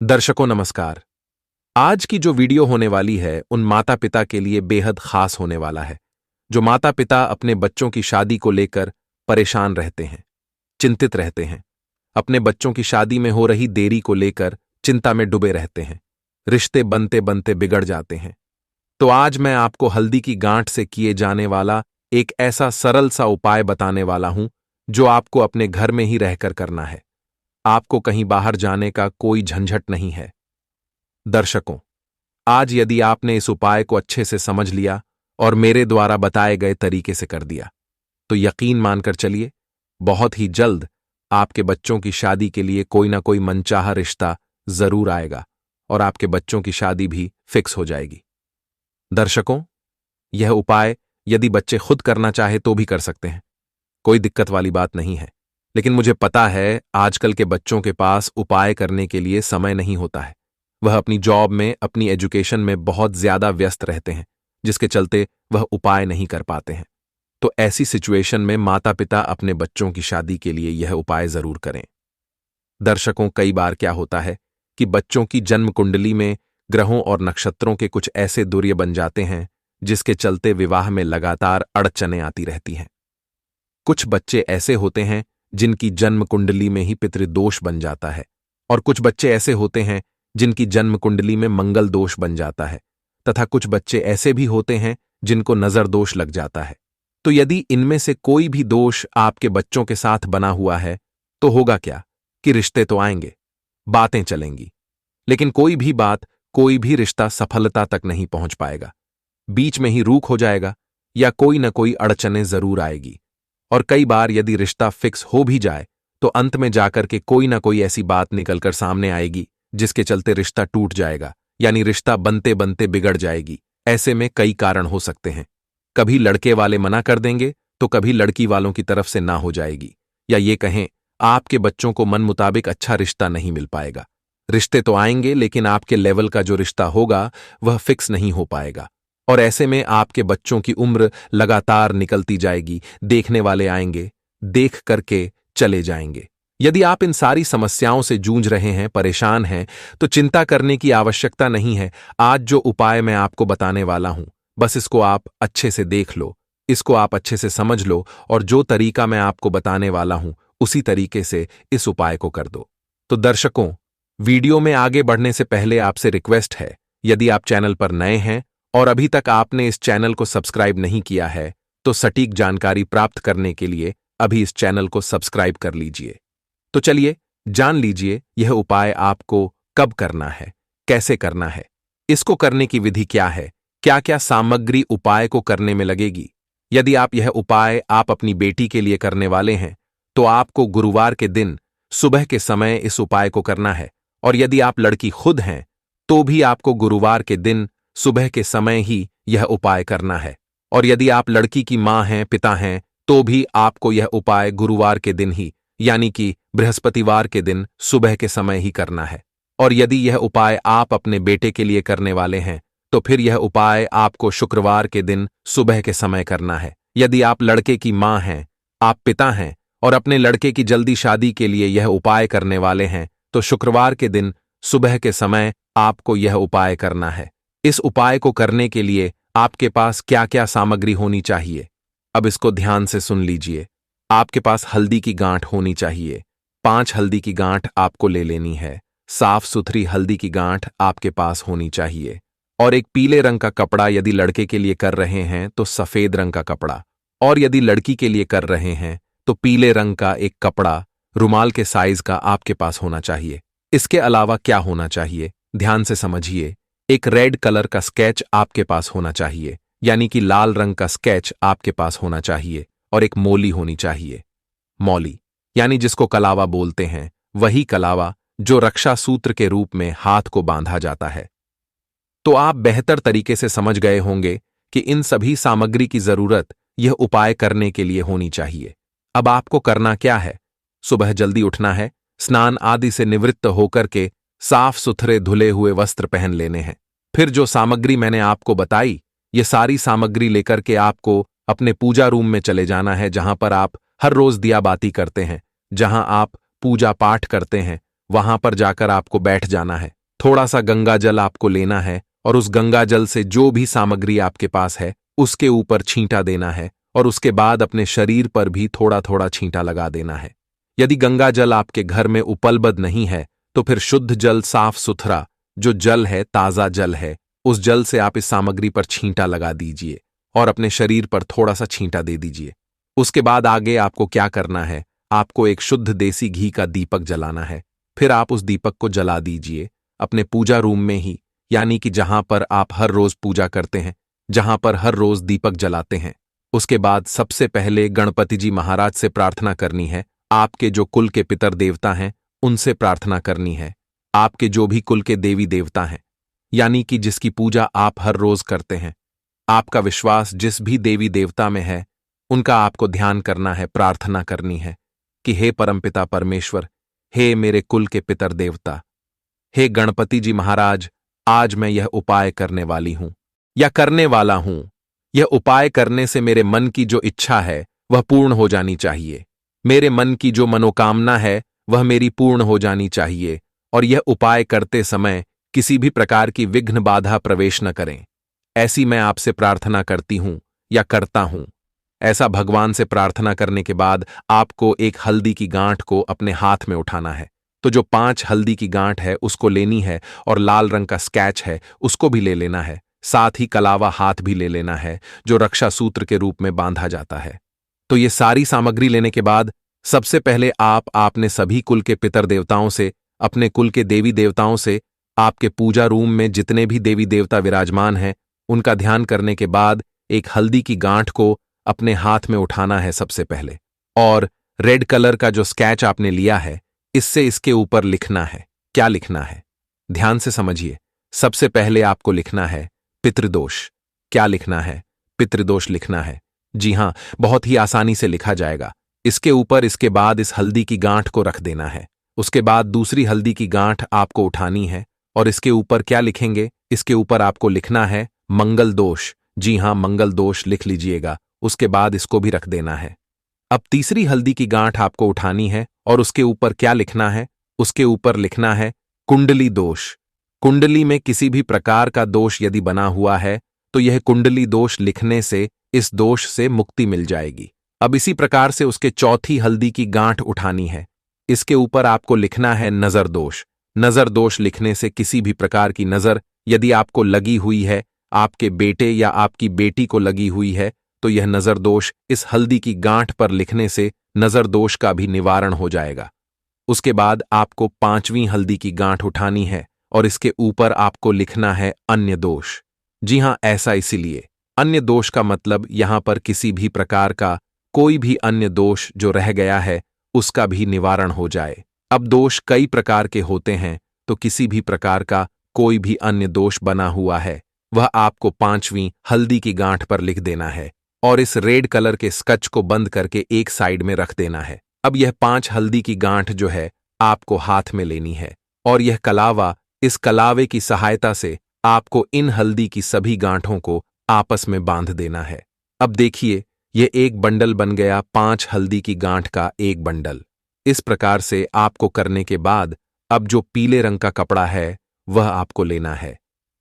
दर्शकों नमस्कार। आज की जो वीडियो होने वाली है उन माता पिता के लिए बेहद खास होने वाला है जो माता पिता अपने बच्चों की शादी को लेकर परेशान रहते हैं, चिंतित रहते हैं, अपने बच्चों की शादी में हो रही देरी को लेकर चिंता में डूबे रहते हैं, रिश्ते बनते बनते बिगड़ जाते हैं। तो आज मैं आपको हल्दी की गांठ से किए जाने वाला एक ऐसा सरल सा उपाय बताने वाला हूं जो आपको अपने घर में ही रहकर करना है। आपको कहीं बाहर जाने का कोई झंझट नहीं है। दर्शकों, आज यदि आपने इस उपाय को अच्छे से समझ लिया और मेरे द्वारा बताए गए तरीके से कर दिया तो यकीन मानकर चलिए, बहुत ही जल्द आपके बच्चों की शादी के लिए कोई ना कोई मनचाहा रिश्ता जरूर आएगा और आपके बच्चों की शादी भी फिक्स हो जाएगी। दर्शकों, यह उपाय यदि बच्चे खुद करना चाहे तो भी कर सकते हैं, कोई दिक्कत वाली बात नहीं है। लेकिन मुझे पता है आजकल के बच्चों के पास उपाय करने के लिए समय नहीं होता है। वह अपनी जॉब में, अपनी एजुकेशन में बहुत ज्यादा व्यस्त रहते हैं, जिसके चलते वह उपाय नहीं कर पाते हैं। तो ऐसी सिचुएशन में माता पिता अपने बच्चों की शादी के लिए यह उपाय जरूर करें। दर्शकों, कई बार क्या होता है कि बच्चों की जन्म कुंडली में ग्रहों और नक्षत्रों के कुछ ऐसे दूर्य बन जाते हैं जिसके चलते विवाह में लगातार अड़चनें आती रहती हैं। कुछ बच्चे ऐसे होते हैं जिनकी जन्म कुंडली में ही पितृदोष बन जाता है और कुछ बच्चे ऐसे होते हैं जिनकी जन्म कुंडली में मंगल दोष बन जाता है तथा कुछ बच्चे ऐसे भी होते हैं जिनको नजर दोष लग जाता है। तो यदि इनमें से कोई भी दोष आपके बच्चों के साथ बना हुआ है तो होगा क्या कि रिश्ते तो आएंगे, बातें चलेंगी, लेकिन कोई भी बात, कोई भी रिश्ता सफलता तक नहीं पहुंच पाएगा। बीच में ही रूख हो जाएगा या कोई न कोई अड़चनें जरूर आएगी। और कई बार यदि रिश्ता फिक्स हो भी जाए तो अंत में जाकर के कोई ना कोई ऐसी बात निकलकर सामने आएगी जिसके चलते रिश्ता टूट जाएगा, यानी रिश्ता बनते बनते बिगड़ जाएगी। ऐसे में कई कारण हो सकते हैं। कभी लड़के वाले मना कर देंगे तो कभी लड़की वालों की तरफ से ना हो जाएगी, या ये कहें आपके बच्चों को मन मुताबिक अच्छा रिश्ता नहीं मिल पाएगा। रिश्ते तो आएंगे लेकिन आपके लेवल का जो रिश्ता होगा वह फिक्स नहीं हो पाएगा और ऐसे में आपके बच्चों की उम्र लगातार निकलती जाएगी, देखने वाले आएंगे, देख करके चले जाएंगे। यदि आप इन सारी समस्याओं से जूझ रहे हैं, परेशान हैं, तो चिंता करने की आवश्यकता नहीं है। आज जो उपाय मैं आपको बताने वाला हूं, बस इसको आप अच्छे से देख लो, इसको आप अच्छे से समझ लो और जो तरीका मैं आपको बताने वाला हूं उसी तरीके से इस उपाय को कर दो। तो दर्शकों, वीडियो में आगे बढ़ने से पहले आपसे रिक्वेस्ट है, यदि आप चैनल पर नए हैं और अभी तक आपने इस चैनल को सब्सक्राइब नहीं किया है तो सटीक जानकारी प्राप्त करने के लिए अभी इस चैनल को सब्सक्राइब कर लीजिए। तो चलिए जान लीजिए यह उपाय आपको कब करना है, कैसे करना है, इसको करने की विधि क्या है, क्या क्या सामग्री उपाय को करने में लगेगी। यदि आप यह उपाय आप अपनी बेटी के लिए करने वाले हैं तो आपको गुरुवार के दिन सुबह के समय इस उपाय को करना है, और यदि आप लड़की खुद हैं तो भी आपको गुरुवार के दिन सुबह के समय ही यह उपाय करना है, और यदि आप लड़की की मां हैं, पिता हैं, तो भी आपको यह उपाय गुरुवार के दिन ही, यानी कि बृहस्पतिवार के दिन सुबह के समय ही करना है। और यदि यह उपाय आप अपने बेटे के लिए करने वाले हैं तो फिर यह उपाय आपको शुक्रवार के दिन सुबह के समय करना है। यदि आप लड़के की मां हैं, आप पिता हैं और अपने लड़के की जल्दी शादी के लिए यह उपाय करने वाले हैं तो शुक्रवार के दिन सुबह के समय आपको यह उपाय करना है। इस उपाय को करने के लिए आपके पास क्या क्या सामग्री होनी चाहिए, अब इसको ध्यान से सुन लीजिए। आपके पास हल्दी की गांठ होनी चाहिए। 5 हल्दी की गांठ आपको ले लेनी है। साफ सुथरी हल्दी की गांठ आपके पास होनी चाहिए। और एक पीले रंग का कपड़ा, यदि लड़के के लिए कर रहे हैं तो सफेद रंग का कपड़ा, और यदि लड़की के लिए कर रहे हैं तो पीले रंग का एक कपड़ा रुमाल के साइज का आपके पास होना चाहिए। इसके अलावा क्या होना चाहिए, ध्यान से समझिए। एक रेड कलर का स्केच आपके पास होना चाहिए, यानी कि लाल रंग का स्केच आपके पास होना चाहिए, और एक मौली होनी चाहिए। मौली यानी जिसको कलावा बोलते हैं, वही कलावा जो रक्षा सूत्र के रूप में हाथ को बांधा जाता है। तो आप बेहतर तरीके से समझ गए होंगे कि इन सभी सामग्री की जरूरत यह उपाय करने के लिए होनी चाहिए। अब आपको करना क्या है, सुबह जल्दी उठना है, स्नान आदि से निवृत्त होकर के साफ सुथरे धुले हुए वस्त्र पहन लेने हैं। फिर जो सामग्री मैंने आपको बताई, ये सारी सामग्री लेकर के आपको अपने पूजा रूम में चले जाना है, जहां पर आप हर रोज दिया बाती करते हैं, जहां आप पूजा पाठ करते हैं, वहां पर जाकर आपको बैठ जाना है। थोड़ा सा गंगा जल आपको लेना है और उस गंगा जल से जो भी सामग्री आपके पास है उसके ऊपर छींटा देना है और उसके बाद अपने शरीर पर भी थोड़ा थोड़ा छींटा लगा देना है। यदि गंगा जल आपके घर में उपलब्ध नहीं है तो फिर शुद्ध जल, साफ सुथरा जो जल है, ताज़ा जल है, उस जल से आप इस सामग्री पर छींटा लगा दीजिए और अपने शरीर पर थोड़ा सा छींटा दे दीजिए। उसके बाद आगे आपको क्या करना है, आपको एक शुद्ध देसी घी का दीपक जलाना है। फिर आप उस दीपक को जला दीजिए अपने पूजा रूम में ही, यानी कि जहां पर आप हर रोज पूजा करते हैं, जहां पर हर रोज दीपक जलाते हैं। उसके बाद सबसे पहले गणपति जी महाराज से प्रार्थना करनी है। आपके जो कुल के पितर देवता हैं उनसे प्रार्थना करनी है। आपके जो भी कुल के देवी देवता हैं, यानी कि जिसकी पूजा आप हर रोज करते हैं, आपका विश्वास जिस भी देवी देवता में है, उनका आपको ध्यान करना है, प्रार्थना करनी है कि हे परमपिता परमेश्वर, हे मेरे कुल के पितर देवता, हे गणपति जी महाराज, आज मैं यह उपाय करने वाली हूं या करने वाला हूं। यह उपाय करने से मेरे मन की जो इच्छा है वह पूर्ण हो जानी चाहिए। मेरे मन की जो मनोकामना है वह मेरी पूर्ण हो जानी चाहिए और यह उपाय करते समय किसी भी प्रकार की विघ्न बाधा प्रवेश न करें। ऐसी मैं आपसे प्रार्थना करती हूं या करता हूं। ऐसा भगवान से प्रार्थना करने के बाद आपको एक हल्दी की गांठ को अपने हाथ में उठाना है। तो जो 5 हल्दी की गांठ है उसको लेनी है और लाल रंग का स्केच है उसको भी ले लेना है। साथ ही कलावा हाथ भी ले लेना है जो रक्षा सूत्र के रूप में बांधा जाता है। तो ये सारी सामग्री लेने के बाद सबसे पहले आपने सभी कुल के पितर देवताओं से, अपने कुल के देवी देवताओं से, आपके पूजा रूम में जितने भी देवी देवता विराजमान हैं उनका ध्यान करने के बाद एक हल्दी की गांठ को अपने हाथ में उठाना है सबसे पहले, और रेड कलर का जो स्केच आपने लिया है इससे इसके ऊपर लिखना है। क्या लिखना है, ध्यान से समझिए। सबसे पहले आपको लिखना है पितृदोष। क्या लिखना है, पितृदोष लिखना है। जी हां, बहुत ही आसानी से लिखा जाएगा। इसके ऊपर इसके बाद इस हल्दी की गांठ को रख देना है। उसके बाद दूसरी हल्दी की गांठ आपको उठानी है और इसके ऊपर क्या लिखेंगे, इसके ऊपर आपको लिखना है मंगल दोष। जी हां, मंगल दोष लिख लीजिएगा। उसके बाद इसको भी रख देना है। अब तीसरी हल्दी की गांठ आपको उठानी है और उसके ऊपर क्या लिखना है, उसके ऊपर लिखना है कुंडली दोष। कुंडली में किसी भी प्रकार का दोष यदि बना हुआ है तो यह कुंडली दोष लिखने से इस दोष से मुक्ति मिल जाएगी। अब इसी प्रकार से उसके चौथी हल्दी की गांठ उठानी है। इसके ऊपर आपको लिखना है नजर दोष। नजर दोष लिखने से किसी भी प्रकार की नजर यदि आपको लगी हुई है, आपके बेटे या आपकी बेटी को लगी हुई है, तो यह नजर दोष इस हल्दी की गांठ पर लिखने से नजर दोष का भी निवारण हो जाएगा। उसके बाद आपको 5वीं हल्दी की गांठ उठानी है और इसके ऊपर आपको लिखना है अन्य दोष। जी हां, ऐसा इसीलिए, अन्य दोष का मतलब यहां पर किसी भी प्रकार का कोई भी अन्य दोष जो रह गया है उसका भी निवारण हो जाए। अब दोष कई प्रकार के होते हैं, तो किसी भी प्रकार का कोई भी अन्य दोष बना हुआ है वह आपको 5वीं हल्दी की गांठ पर लिख देना है और इस रेड कलर के स्केच को बंद करके एक साइड में रख देना है। अब यह 5 हल्दी की गांठ जो है आपको हाथ में लेनी है और यह कलावा, इस कलावे की सहायता से आपको इन हल्दी की सभी गांठों को आपस में बांध देना है। अब देखिए, यह एक बंडल बन गया, 5 हल्दी की गांठ का एक बंडल। इस प्रकार से आपको करने के बाद अब जो पीले रंग का कपड़ा है वह आपको लेना है।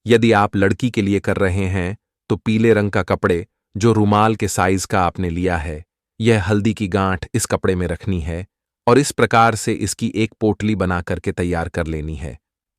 यदि आप लड़की के लिए कर रहे हैं तो पीले रंग का कपड़े जो रुमाल के साइज का आपने लिया है, यह हल्दी की गांठ इस कपड़े में रखनी है और इस प्रकार से इसकी एक पोटली बना करके तैयार कर लेनी है।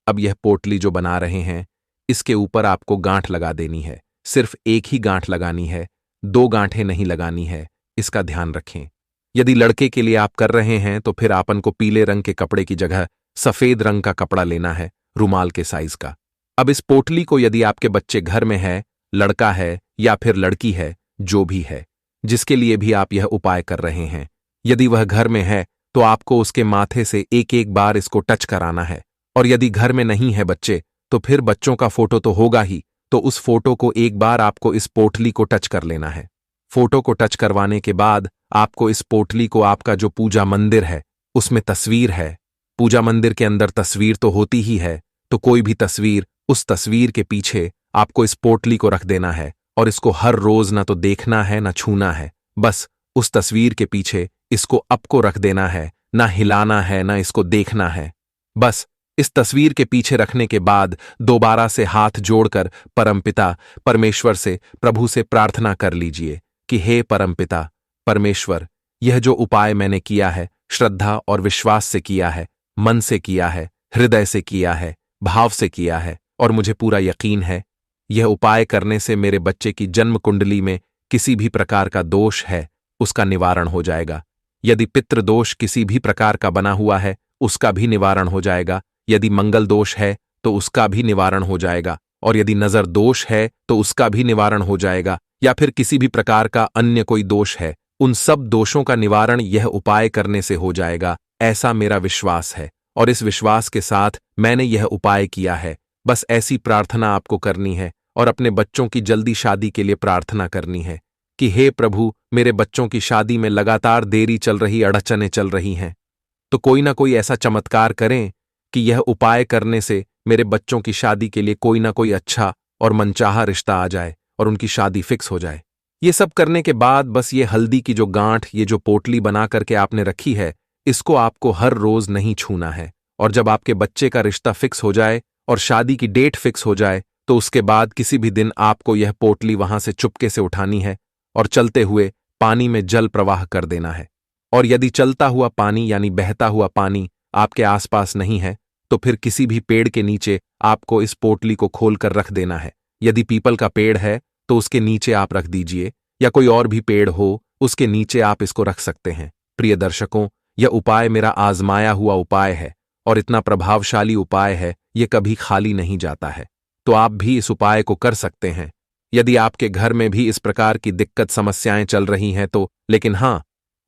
अब यह पोटली जो बना रहे हैं इसके ऊपर आपको गांठ लगा देनी है। सिर्फ एक ही गांठ लगानी है, 2 गांठें नहीं लगानी है, इसका ध्यान रखें। यदि लड़के के लिए आप कर रहे हैं तो फिर आपन को पीले रंग के कपड़े की जगह सफेद रंग का कपड़ा लेना है, रुमाल के साइज का। अब इस पोटली को यदि आपके बच्चे घर में है, लड़का है या फिर लड़की है, जो भी है, जिसके लिए भी आप यह उपाय कर रहे हैं, यदि वह घर में है तो आपको उसके माथे से एक एक बार इसको टच कराना है। और यदि घर में नहीं है बच्चे तो फिर बच्चों का फोटो तो होगा ही, तो उस फोटो को एक बार आपको इस पोटली को टच कर लेना है। फोटो को टच करवाने के बाद आपको इस पोटली को, आपका जो पूजा मंदिर है उसमें तस्वीर है, पूजा मंदिर के अंदर तस्वीर तो होती ही है, तो कोई भी तस्वीर, उस तस्वीर के पीछे आपको इस पोटली को रख देना है और इसको हर रोज ना तो देखना है ना छूना है। बस उस तस्वीर के पीछे इसको अप को रख देना है, ना हिलाना है ना इसको देखना है। बस इस तस्वीर के पीछे रखने के बाद दोबारा से हाथ जोड़कर परमपिता परमेश्वर से, प्रभु से प्रार्थना कर लीजिए कि हे परमपिता परमेश्वर, यह जो उपाय मैंने किया है श्रद्धा और विश्वास से किया है, मन से किया है, हृदय से किया है, भाव से किया है, और मुझे पूरा यकीन है यह उपाय करने से मेरे बच्चे की जन्म कुंडली में किसी भी प्रकार का दोष है उसका निवारण हो जाएगा। यदि पितृदोष किसी भी प्रकार का बना हुआ है उसका भी निवारण हो जाएगा। यदि मंगल दोष है तो उसका भी निवारण हो जाएगा, और यदि नजर दोष है तो उसका भी निवारण हो जाएगा, या फिर किसी भी प्रकार का अन्य कोई दोष है, उन सब दोषों का निवारण यह उपाय करने से हो जाएगा, ऐसा मेरा विश्वास है। और इस विश्वास के साथ मैंने यह उपाय किया है। बस ऐसी प्रार्थना आपको करनी है और अपने बच्चों की जल्दी शादी के लिए प्रार्थना करनी है कि हे प्रभु, मेरे बच्चों की शादी में लगातार देरी चल रही, अड़चनें चल रही हैं, तो कोई ना कोई ऐसा चमत्कार करें कि यह उपाय करने से मेरे बच्चों की शादी के लिए कोई ना कोई अच्छा और मनचाहा रिश्ता आ जाए और उनकी शादी फिक्स हो जाए। ये सब करने के बाद बस ये हल्दी की जो गांठ, ये जो पोटली बना करके आपने रखी है, इसको आपको हर रोज नहीं छूना है। और जब आपके बच्चे का रिश्ता फिक्स हो जाए और शादी की डेट फिक्स हो जाए तो उसके बाद किसी भी दिन आपको यह पोटली वहां से चुपके से उठानी है और चलते हुए पानी में जल प्रवाह कर देना है। और यदि चलता हुआ पानी यानी बहता हुआ पानी आपके आसपास नहीं है तो फिर किसी भी पेड़ के नीचे आपको इस पोटली को खोलकर रख देना है। यदि पीपल का पेड़ है तो उसके नीचे आप रख दीजिए, या कोई और भी पेड़ हो उसके नीचे आप इसको रख सकते हैं। प्रिय दर्शकों, यह उपाय मेरा आजमाया हुआ उपाय है और इतना प्रभावशाली उपाय है, यह कभी खाली नहीं जाता है। तो आप भी इस उपाय को कर सकते हैं यदि आपके घर में भी इस प्रकार की दिक्कत समस्याएं चल रही हैं तो। लेकिन हां,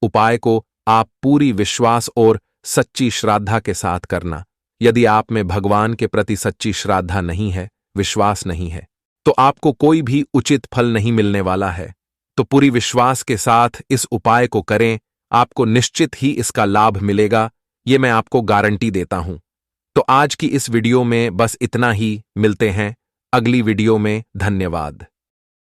उपाय को आप पूरी विश्वास और सच्ची श्रद्धा के साथ करना। यदि आप में भगवान के प्रति सच्ची श्रद्धा नहीं है, विश्वास नहीं है, तो आपको कोई भी उचित फल नहीं मिलने वाला है। तो पूरी विश्वास के साथ इस उपाय को करें, आपको निश्चित ही इसका लाभ मिलेगा, ये मैं आपको गारंटी देता हूं। तो आज की इस वीडियो में बस इतना ही, मिलते हैं अगली वीडियो में। धन्यवाद।